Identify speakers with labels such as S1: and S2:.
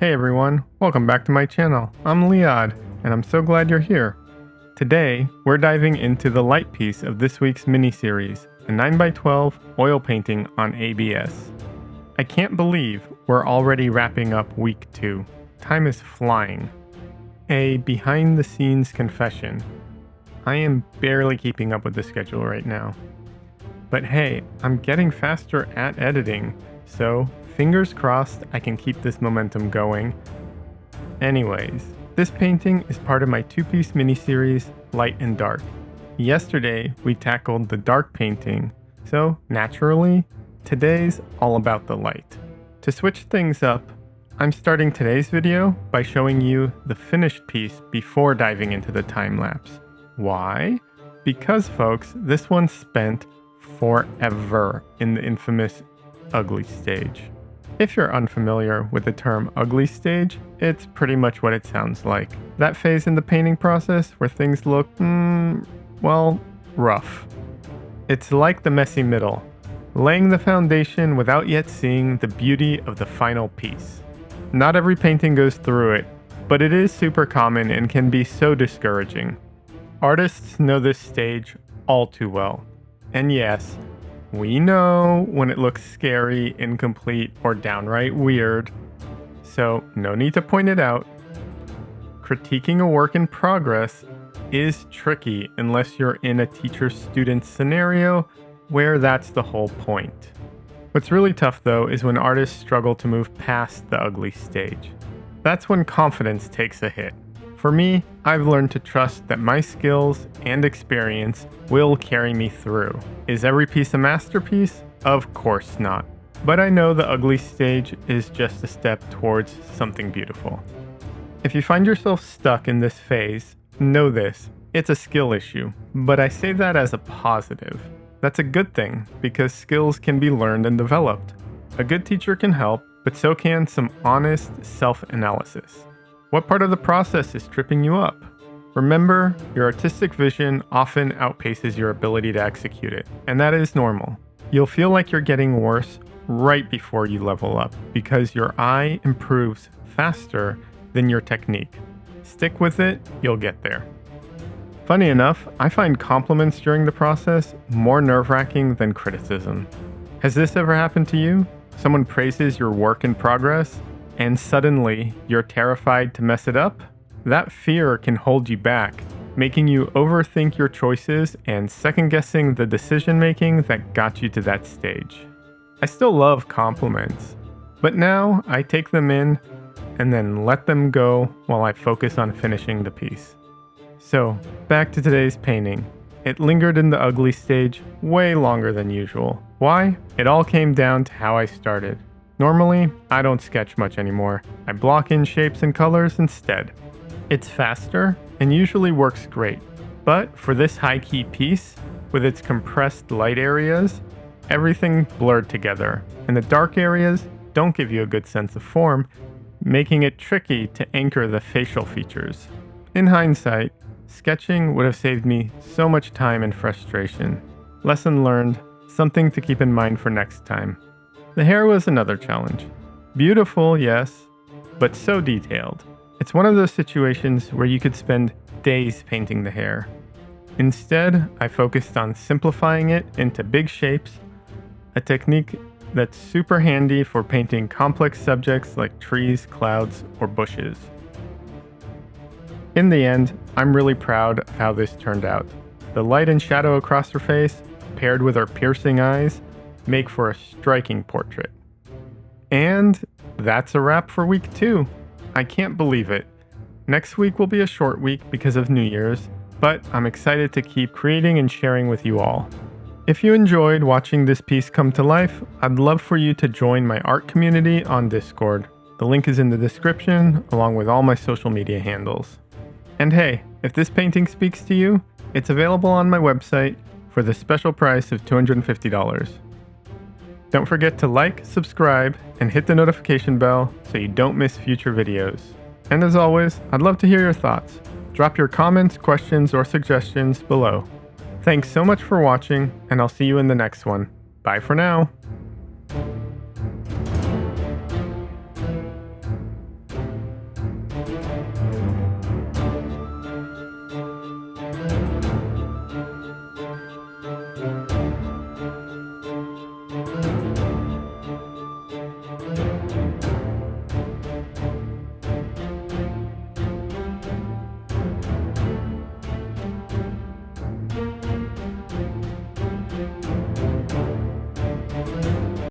S1: Hey everyone, welcome back to my channel. I'm Liad, and I'm so glad you're here. Today, we're diving into the light piece of this week's mini-series, a 9x12 oil painting on ABS. I can't believe we're already wrapping up week 2. Time is flying. A behind-the-scenes confession. I am barely keeping up with the schedule right now. But hey, I'm getting faster at editing, so fingers crossed I can keep this momentum going. Anyways, this painting is part of my 2-piece mini-series, Light and Dark. Yesterday, we tackled the dark painting, so naturally, today's all about the light. To switch things up, I'm starting today's video by showing you the finished piece before diving into the time-lapse. Why? Because folks, this one spent forever in the infamous ugly stage. If you're unfamiliar with the term ugly stage, it's pretty much what it sounds like. That phase in the painting process where things look, well, rough. It's like the messy middle, laying the foundation without yet seeing the beauty of the final piece. Not every painting goes through it, but it is super common and can be so discouraging. Artists know this stage all too well. And yes, we know when it looks scary, incomplete, or downright weird, so no need to point it out. Critiquing a work in progress is tricky unless you're in a teacher-student scenario where that's the whole point. What's really tough though is when artists struggle to move past the ugly stage. That's when confidence takes a hit. For me, I've learned to trust that my skills and experience will carry me through. Is every piece a masterpiece? Of course not. But I know the ugly stage is just a step towards something beautiful. If you find yourself stuck in this phase, know this, it's a skill issue. But I say that as a positive. That's a good thing, because skills can be learned and developed. A good teacher can help, but so can some honest self-analysis. What part of the process is tripping you up? Remember, your artistic vision often outpaces your ability to execute it, and that is normal. You'll feel like you're getting worse right before you level up, because your eye improves faster than your technique. Stick with it, you'll get there. Funny enough, I find compliments during the process more nerve-wracking than criticism. Has this ever happened to you? Someone praises your work in progress, and suddenly you're terrified to mess it up? That fear can hold you back, making you overthink your choices and second-guessing the decision-making that got you to that stage. I still love compliments, but now I take them in and then let them go while I focus on finishing the piece. So, back to today's painting. It lingered in the ugly stage way longer than usual. Why? It all came down to how I started. Normally, I don't sketch much anymore. I block in shapes and colors instead. It's faster and usually works great. But for this high-key piece, with its compressed light areas, everything blurred together, and the dark areas don't give you a good sense of form, making it tricky to anchor the facial features. In hindsight, sketching would have saved me so much time and frustration. Lesson learned, something to keep in mind for next time. The hair was another challenge. Beautiful, yes, but so detailed. It's one of those situations where you could spend days painting the hair. Instead, I focused on simplifying it into big shapes, a technique that's super handy for painting complex subjects like trees, clouds, or bushes. In the end, I'm really proud of how this turned out. The light and shadow across her face, paired with her piercing eyes, make for a striking portrait. And that's a wrap for week 2. I can't believe it. Next week will be a short week because of New Year's, but I'm excited to keep creating and sharing with you all. If you enjoyed watching this piece come to life, I'd love for you to join my art community on Discord. The link is in the description, along with all my social media handles. And hey, if this painting speaks to you, it's available on my website for the special price of $250. Don't forget to like, subscribe, and hit the notification bell so you don't miss future videos. And as always, I'd love to hear your thoughts. Drop your comments, questions, or suggestions below. Thanks so much for watching, and I'll see you in the next one. Bye for now.